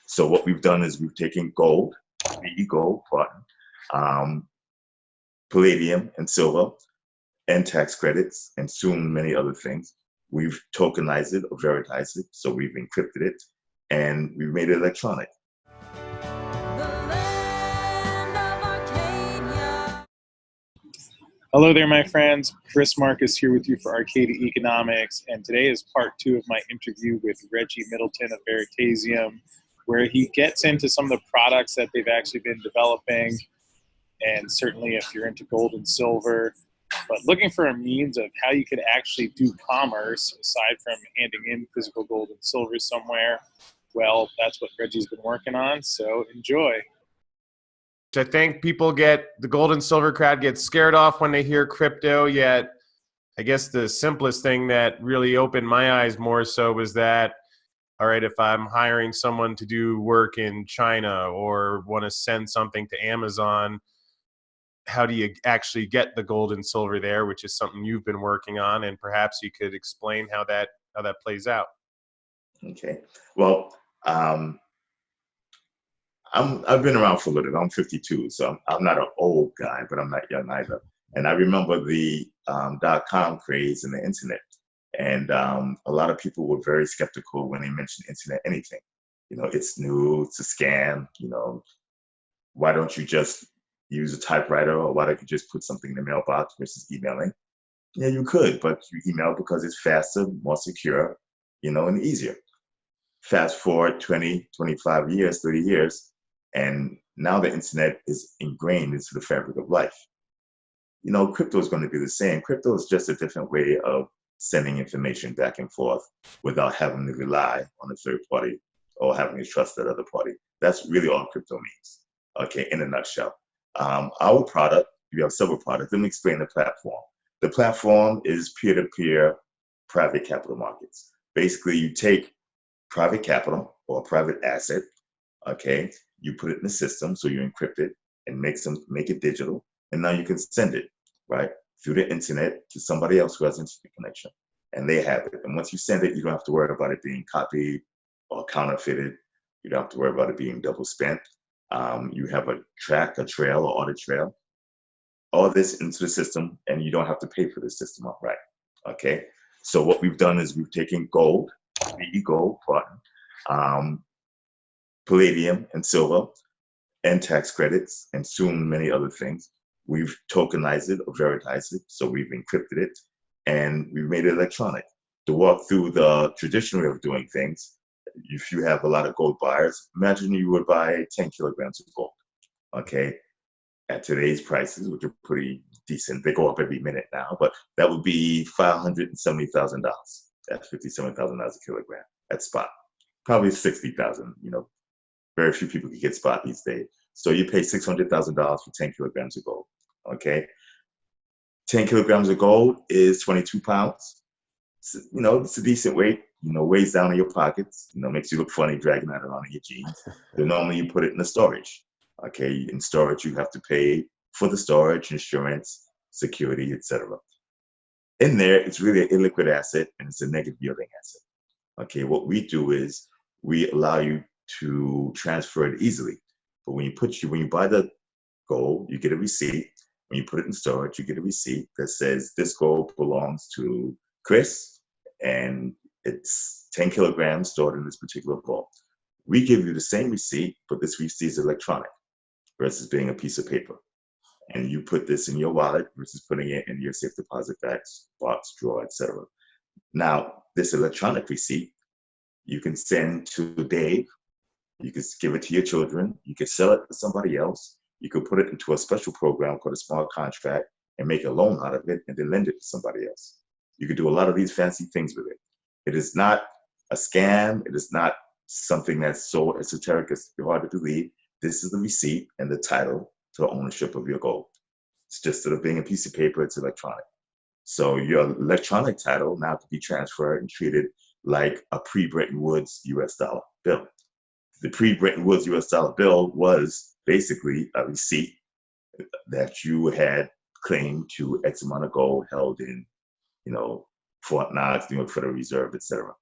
So what we've done is we've taken gold, gold, pardon, um, palladium and silver, and tax credits, and soon many other things. We've tokenized it or veritized it, so we've encrypted it, and we've made it electronic. Hello there, my friends. Chris Marcus here with you for Arcadia Economics, and today is part 2 of my interview with Reggie Middleton of Veritaseum, where he gets into some of the products that they've actually been developing, and certainly if you're into gold and silver, but looking for a means of how you could actually do commerce aside from handing in physical gold and silver somewhere. Well, that's what Reggie's been working on, so enjoy. I think people the gold and silver crowd gets scared off when they hear crypto, yet I guess the simplest thing that really opened my eyes more so was that, all right, if I'm hiring someone to do work in China or want to send something to Amazon, how do you actually get the gold and silver there, which is something you've been working on, and perhaps you could explain how that plays out. Okay. Well, I've been around for a little bit. I'm 52, so I'm not an old guy, but I'm not young either. And I remember the .com craze and the internet. And a lot of people were very skeptical when they mentioned internet anything. You know, it's new, it's a scam. You know, why don't you just use a typewriter, or why don't you just put something in the mailbox versus emailing? Yeah, you could, but you email because it's faster, more secure, you know, and easier. Fast forward 20, 25 years, 30 years, and now the internet is ingrained into the fabric of life. You know, crypto is going to be the same. Crypto is just a different way of sending information back and forth without having to rely on a third party or having to trust that other party. That's really all crypto means, okay, in a nutshell. Our product, we have several products. Let me explain the platform. The platform is peer-to-peer private capital markets. Basically, you take private capital or private asset, okay, you put it in the system, so you encrypt it and make it digital, and now you can send it, right, through the internet to somebody else who has internet connection, and they have it. And once you send it, you don't have to worry about it being copied or counterfeited. You don't have to worry about it being double spent. You have a trail or audit trail, all this into the system, and you don't have to pay for the system outright, okay? So what we've done is we've taken gold, pardon, palladium and silver, and tax credits, and soon many other things. We've tokenized it or veritized it, so we've encrypted it, and we've made it electronic. To walk through the traditional way of doing things, if you have a lot of gold buyers, imagine you would buy 10 kilograms of gold, okay? At today's prices, which are pretty decent, they go up every minute now, but that would be $570,000 at $57,000 a kilogram at spot. Probably 60,000, you know, very few people can get spot these days. So you pay $600,000 for 10 kilograms of gold, okay? 10 kilograms of gold is 22 pounds. So, you know, it's a decent weight, you know, weighs down in your pockets, you know, makes you look funny dragging that around in your jeans. So normally you put it in the storage, okay? In storage, you have to pay for the storage, insurance, security, etc. In there, it's really an illiquid asset, and it's a negative yielding asset. Okay, what we do is we allow you to transfer it easily. But when you buy the gold, you get a receipt. When you put it in storage, you get a receipt that says this gold belongs to Chris, and it's 10 kilograms stored in this particular vault. We give you the same receipt, but this receipt is electronic versus being a piece of paper. And you put this in your wallet versus putting it in your safe deposit box, drawer, etc. Now, this electronic receipt, you can send to Dave, you can give it to your children, you can sell it to somebody else, you can put it into a special program called a smart contract and make a loan out of it and then lend it to somebody else. You can do a lot of these fancy things with it. It is not a scam, it is not something that's so esoteric it's hard to believe. This is the receipt and the title to the ownership of your gold. It's just instead of being a piece of paper, it's electronic. So your electronic title now can be transferred and treated like a pre-Bretton Woods US dollar bill. The pre-Bretton Woods US dollar bill was basically a receipt that you had claimed to X amount of gold held in, you know, Fort Knox, New York Federal Reserve, etc.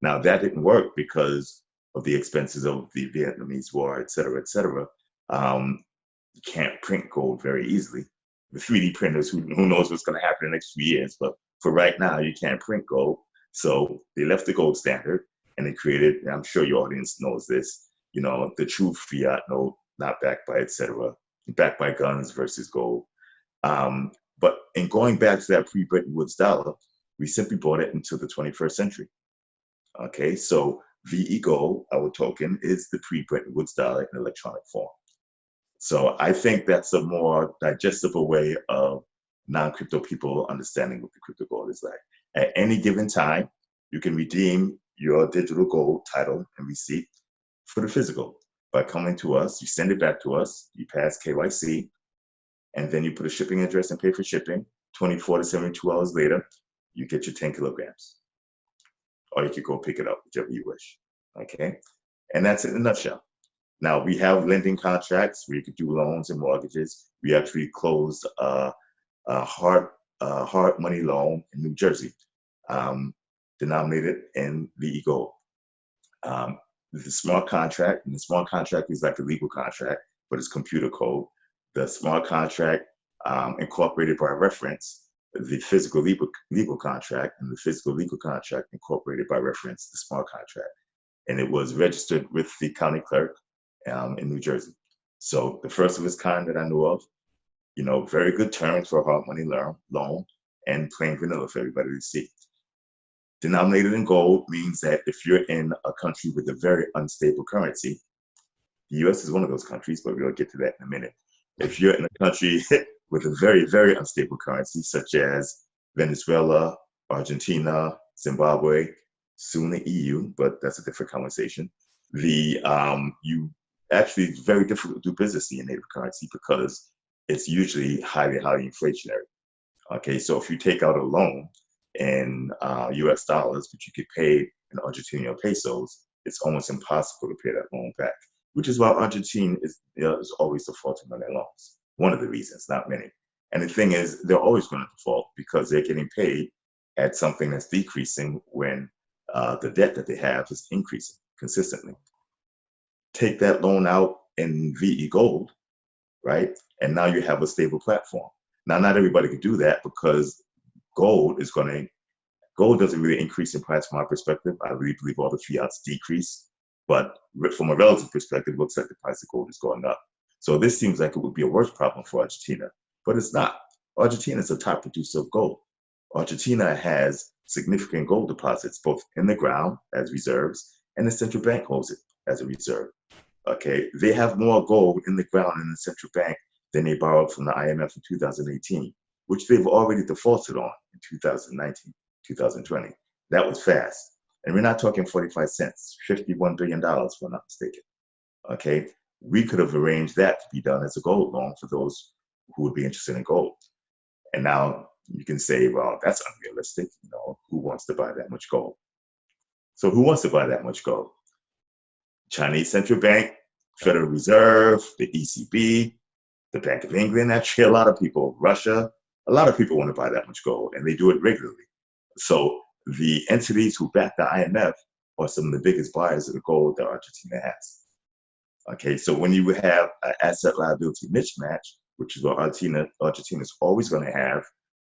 Now that didn't work because of the expenses of the Vietnamese War, et cetera, you can't print gold very easily. The 3D printers, who knows what's going to happen in the next few years, but for right now, you can't print gold. So they left the gold standard and they created, and I'm sure your audience knows this, the true fiat note, not backed by, et cetera, backed by guns versus gold. But in going back to that pre-Bretton Woods dollar, we simply brought it into the 21st century. Okay, so VE Gold, our token, is the pre-Bretton Woods dollar in electronic form. So I think that's a more digestible way of non-crypto people understanding what the crypto gold is like. At any given time, you can redeem your digital gold title and receipt for the physical by coming to us. You send it back to us, you pass KYC, and then you put a shipping address and pay for shipping. 24 to 72 hours later, you get your 10 kilograms. Or you could go pick it up, whichever you wish. Okay? And that's it in a nutshell. Now, we have lending contracts where you could do loans and mortgages. We actually closed a hard money loan in New Jersey, denominated in VE Gold. The smart contract, and the smart contract is like a legal contract, but it's computer code. The smart contract incorporated by reference the physical legal contract, and the physical legal contract incorporated by reference the smart contract. And it was registered with the county clerk in New Jersey. So the first of its kind that I know of, very good terms for a hard money loan, and plain vanilla for everybody to see. Denominated in gold means that if you're in a country with a very unstable currency, the US is one of those countries, but we'll get to that in a minute. If you're in a country with a very, very unstable currency, such as Venezuela, Argentina, Zimbabwe, soon the EU, but that's a different conversation. It's very difficult to do business in your native currency because it's usually highly, highly inflationary. Okay, so if you take out a loan in US dollars, but you get paid in Argentinian pesos, it's almost impossible to pay that loan back, which is why Argentina is always defaulting on their loans. One of the reasons, not many. And the thing is, they're always going to default because they're getting paid at something that's decreasing when the debt that they have is increasing consistently. Take that loan out in VE Gold, right? And now you have a stable platform. Now, not everybody can do that because gold doesn't really increase in price from my perspective. I really believe all the fiats decrease, but from a relative perspective, it looks like the price of gold is going up. So this seems like it would be a worse problem for Argentina, but it's not. Argentina is a top producer of gold. Argentina has significant gold deposits, both in the ground as reserves, and the central bank holds it as a reserve. Okay, they have more gold in the ground in the central bank than they borrowed from the IMF in 2018, which they've already defaulted on in 2019, 2020. That was fast. And we're not talking 45 cents, $51 billion, if I'm not mistaken. Okay, we could have arranged that to be done as a gold loan for those who would be interested in gold. And now you can say, well, that's unrealistic. Who wants to buy that much gold? So who wants to buy that much gold? Chinese Central Bank, Federal Reserve, the ECB, the Bank of England, actually a lot of people, Russia, a lot of people want to buy that much gold, and they do it regularly. So the entities who back the IMF are some of the biggest buyers of the gold that Argentina has. Okay, so when you have an asset liability mismatch, which is what Argentina is always going to have,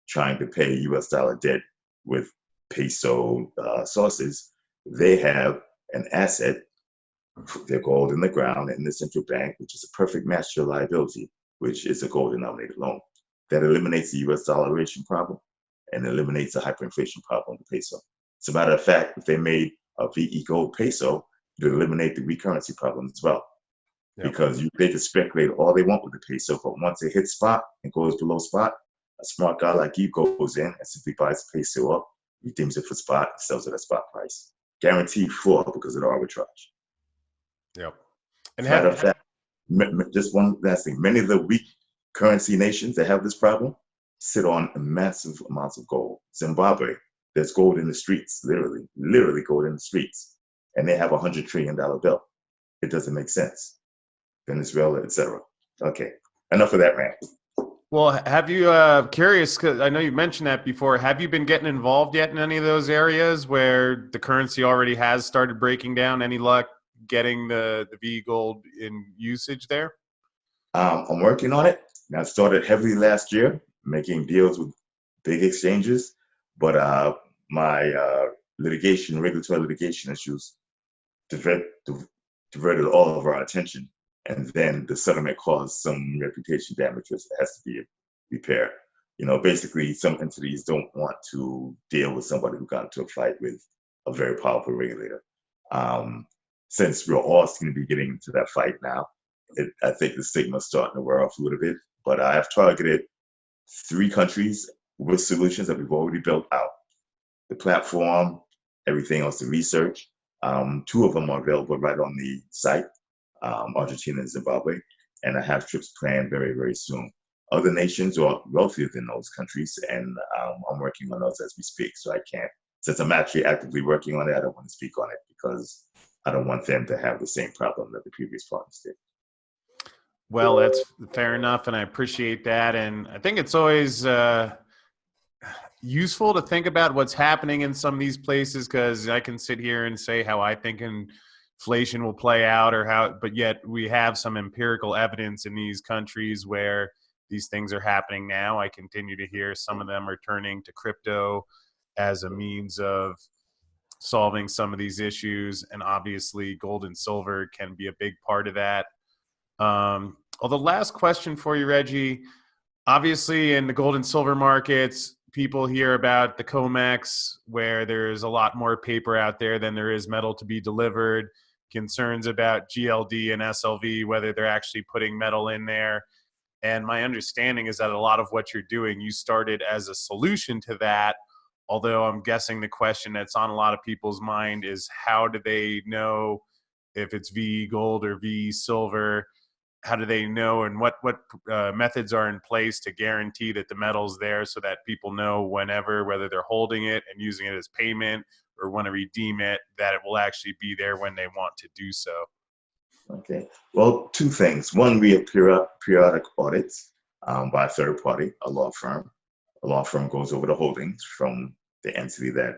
trying to pay US dollar debt with peso sources, they have an asset, their gold in the ground in the central bank, which is a perfect match to liability, which is a gold denominated loan. That eliminates the US dollarization problem and eliminates the hyperinflation problem of the peso. As a matter of fact, if they made a VE gold peso, it would eliminate the recurrency problem as well. Yep. Because they can speculate all they want with the peso, but once it hits spot and goes below spot, a smart guy like you goes in and simply buys the peso up, redeems it for spot, and sells it at spot price. Guaranteed for because of the arbitrage. Yep. And matter of fact, just one last thing. Many of the weak currency nations that have this problem sit on massive amounts of gold. Zimbabwe, there's gold in the streets, literally gold in the streets. And they have a $100 trillion bill. It doesn't make sense. Venezuela, etc. Okay, enough of that rant. Well, have you, curious, because I know you mentioned that before, have you been getting involved yet in any of those areas where the currency already has started breaking down? Any luck getting the V gold in usage there? I'm working on it. I started heavily last year, making deals with big exchanges, but my regulatory litigation issues divert, diverted all of our attention, and then the settlement caused some reputation damage that has to be repaired. Basically, some entities don't want to deal with somebody who got into a fight with a very powerful regulator. Um, since we're all going to be getting into that fight now, I think the stigma's starting to wear off a little bit. But I have targeted 3 countries with solutions that we've already built out. The platform, everything else, the research. 2 of them are available right on the site, Argentina and Zimbabwe, and I have trips planned very, very soon. Other nations are wealthier than those countries, and I'm working on those as we speak. So I can't, since I'm actually actively working on it, I don't want to speak on it because I don't want them to have the same problem that the previous partners did. Well, that's fair enough, and I appreciate that. And I think it's always useful to think about what's happening in some of these places, because I can sit here and say how I think inflation will play out, but yet we have some empirical evidence in these countries where these things are happening now. I continue to hear some of them are turning to crypto as a means of solving some of these issues, and obviously gold and silver can be a big part of that. The last question for you, Reggie, obviously in the gold and silver markets, people hear about the COMEX, where there's a lot more paper out there than there is metal to be delivered, concerns about GLD and SLV, whether they're actually putting metal in there. And my understanding is that a lot of what you're doing, you started as a solution to that. Although I'm guessing the question that's on a lot of people's mind is, how do they know if it's V gold or V silver? How do they know, and what methods are in place to guarantee that the metal's there so that people know whenever, whether they're holding it and using it as payment or want to redeem it, that it will actually be there when they want to do so? Okay. Well, 2 things. One, we have periodic audits by a third party, a law firm. A law firm goes over the holdings from the entity that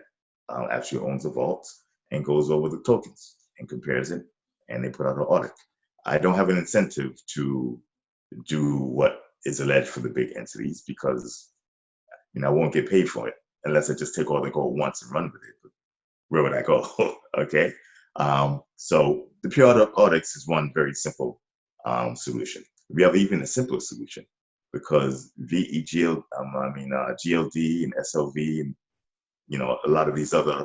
actually owns the vaults and goes over the tokens and compares it, and they put out an audit. I don't have an incentive to do what is alleged for the big entities because I won't get paid for it unless I just take all the gold once and run with it. But where would I go? Okay. So the periodic audits is one very simple solution. We have even a simpler solution because GLD and SLV and a lot of these other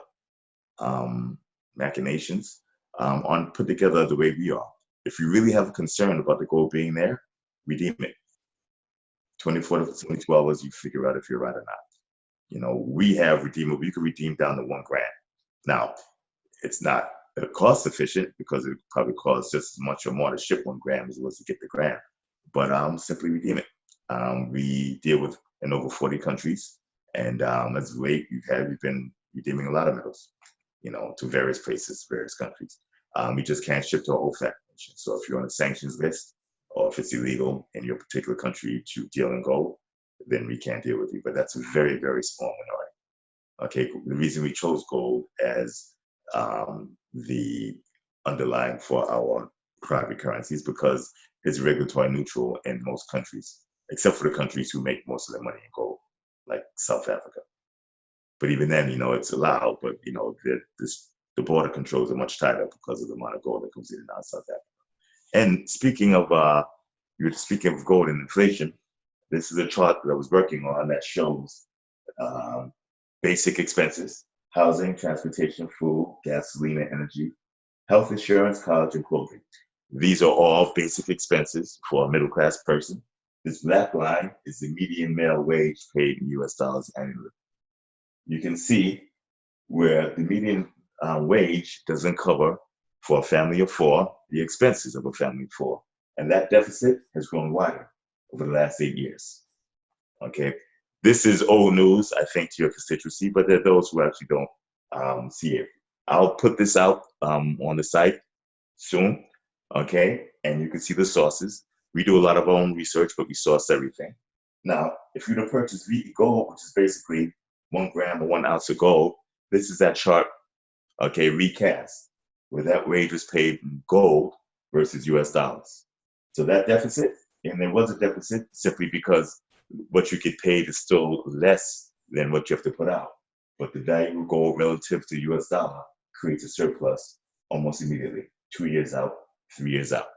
machinations aren't put together the way we are. If you really have a concern about the gold being there, redeem it. 24 to 72 hours, you figure out if you're right or not. We have redeemable. You can redeem down to 1 gram. Now, it's not cost efficient because it probably costs just as much or more to ship 1 gram as it was to get the gram. But simply redeem it. We deal with in over 40 countries, and as of late, we've been redeeming a lot of metals, to various places, various countries. We just can't ship to a whole fat nation. So if you're on a sanctions list, or if it's illegal in your particular country to deal in gold, then we can't deal with you. But that's a very, very small minority. Okay, the reason we chose gold as the underlying for our private currency is because it's regulatory neutral in most countries, except for the countries who make most of their money in gold, like South Africa. But even then, it's allowed, but the border controls are much tighter because of the amount of gold that comes in and out of South Africa. And speaking of, you were speaking of gold and inflation, this is a chart that I was working on that shows basic expenses: housing, transportation, food, gasoline and energy, health insurance, college, and clothing. These are all basic expenses for a middle-class person. This black line is the median male wage paid in US dollars annually. You can see where the median wage doesn't cover, for a family of 4, the expenses of a family of 4. And that deficit has grown wider over the last 8 years. Okay, this is old news, I think, to your constituency, but there are those who actually don't see it. I'll put this out on the site soon, okay? And you can see the sources. We do a lot of our own research, but we source everything. Now, if you were to purchase VE gold, which is basically 1 gram or 1 ounce of gold, this is that chart, okay, recast. where that wage was paid in gold versus US dollars. So that deficit, and there was a deficit simply because what you get paid is still less than what you have to put out. But the value of gold relative to US dollar creates a surplus almost immediately, 2 years out, 3 years out.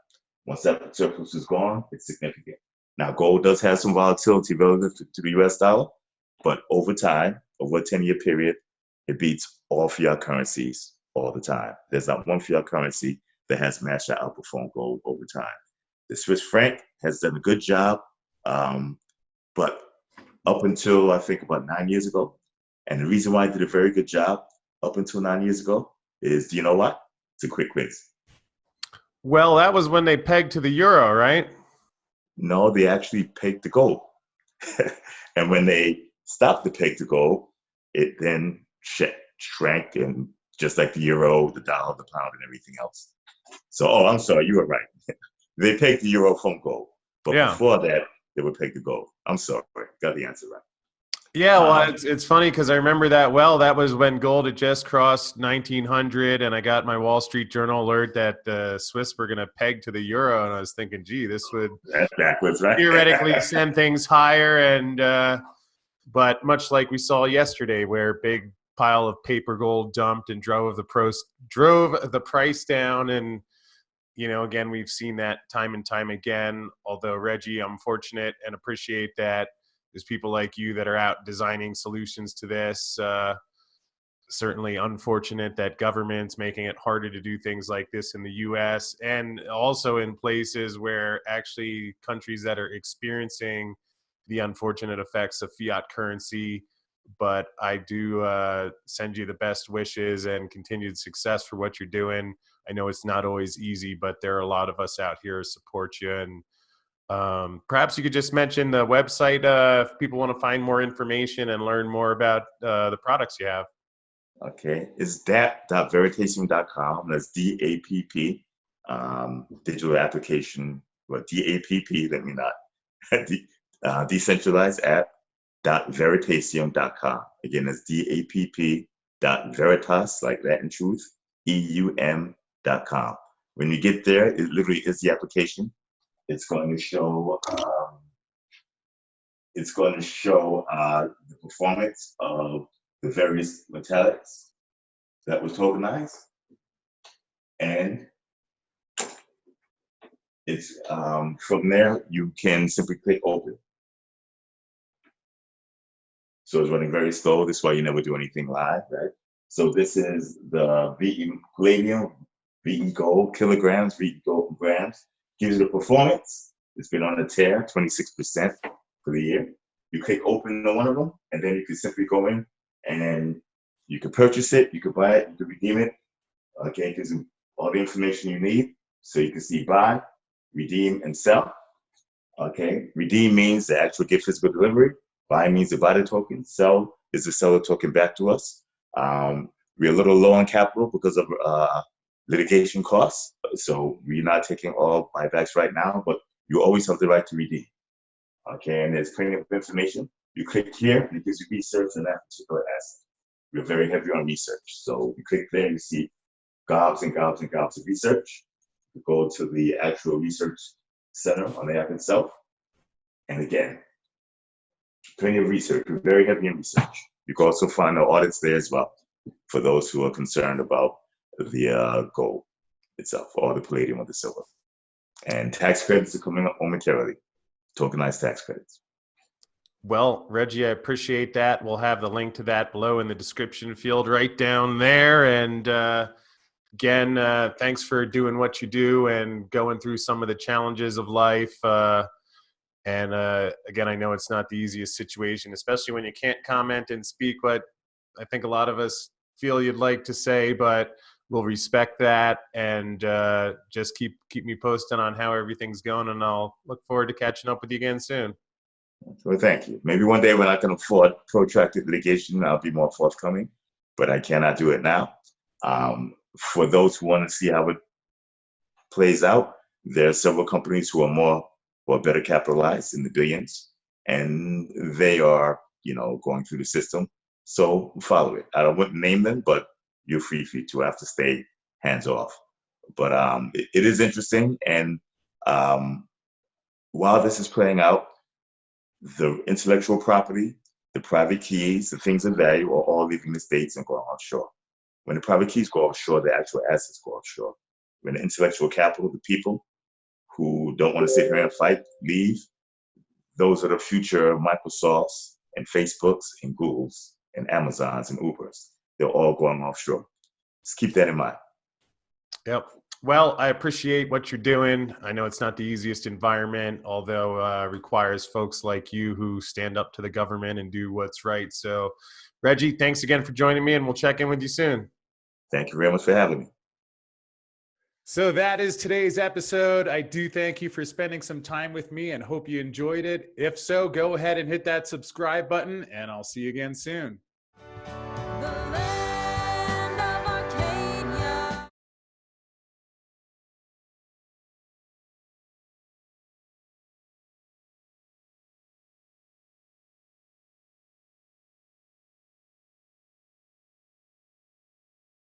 Once that surplus is gone, it's significant. Now, gold does have some volatility relative to the US dollar, but over time, over a 10-year period, it beats all fiat currencies all the time. There's not one fiat currency that has matched or outperformed gold over time. The Swiss franc has done a good job, but up until I think about 9 years ago, and the reason why I did a very good job up until 9 years ago is, do you know what? It's a quick quiz. Well, that was when they pegged to the euro, right? No, they actually pegged the gold. And when they stopped the peg to gold, it then shrank, and just like the euro, the dollar, the pound, and everything else. So, oh, I'm sorry, you were right. They pegged the euro from gold, but before that, they would peg the gold. I'm sorry, got the answer right. Yeah, well, it's funny because I remember that well. That was when gold had just crossed 1900, and I got my Wall Street Journal alert that the Swiss were going to peg to the euro, and I was thinking, gee, this would that's backwards, right? theoretically send things higher. And but much like we saw yesterday, where big pile of paper gold dumped and drove the price down, and again, we've seen that time and time again. Although, Reggie, I'm fortunate and appreciate that there's people like you that are out designing solutions to this. Certainly unfortunate that government's making it harder to do things like this in the U.S. and also in places where actually countries that are experiencing the unfortunate effects of fiat currency. But I do send you the best wishes and continued success for what you're doing. I know it's not always easy, but there are a lot of us out here to support you. And perhaps you could just mention the website if people want to find more information and learn more about the products you have. Okay, it's dat.veritaseum.com. That's DAPP, digital application, well, DAPP, let me not, decentralized app.veritaseum.com. Again, that's DAPP.veritas, like Latin truth, EUM.com. When you get there, it literally is the application. It's going to show the performance of the various metallics that was tokenized, and it's from there you can simply click open. So it's running very slow. This is why you never do anything live, right? So this is the VE palladium, VE gold kilograms, VE gold grams. Gives you the performance. It's been on a tear, 26% for the year. You click open on one of them, and then you can simply go in and you can purchase it, you can buy it, you can redeem it. Okay, it gives you all the information you need. So you can see buy, redeem, and sell. Okay, redeem means the actual get physical delivery. Buy means to buy the token. Sell is to sell the token back to us. We're a little low on capital because of litigation costs. So we're not taking all buybacks right now, but you always have the right to redeem. Okay, and there's plenty of information. You click here, and it gives you research on that particular asset. We're very heavy on research. So you click there, and you see gobs and gobs and gobs of research. You go to the actual research center on the app itself. And again, plenty of research. We're very heavy in research. You can also find the audits there as well for those who are concerned about the gold itself, or the palladium or the silver. And tax credits are coming up momentarily. Tokenized tax credits. Well, Reggie, I appreciate that. We'll have the link to that below in the description field right down there. And again, thanks for doing what you do and going through some of the challenges of life. And again, I know it's not the easiest situation, especially when you can't comment and speak what I think a lot of us feel you'd like to say, but we'll respect that, and just keep me posted on how everything's going, and I'll look forward to catching up with you again soon. Well, thank you. Maybe one day when I can afford protracted litigation, I'll be more forthcoming, but I cannot do it now. For those who want to see how it plays out, there are several companies who are more or better capitalized in the billions, and they are, going through the system. So follow it. I wouldn't name them, but you're free to have to stay hands off. But it is interesting. And while this is playing out, the intellectual property, the private keys, the things of value are all leaving the States and going offshore. When the private keys go offshore, the actual assets go offshore. When the intellectual capital, the people who don't want to sit here and fight, leave, those are the future Microsofts and Facebooks and Googles and Amazons and Ubers. They're all going offshore. Just keep that in mind. Yep. Well, I appreciate what you're doing. I know it's not the easiest environment, although requires folks like you who stand up to the government and do what's right. So, Reggie, thanks again for joining me, and we'll check in with you soon. Thank you very much for having me. So that is today's episode. I do thank you for spending some time with me and hope you enjoyed it. If so, go ahead and hit that subscribe button, and I'll see you again soon.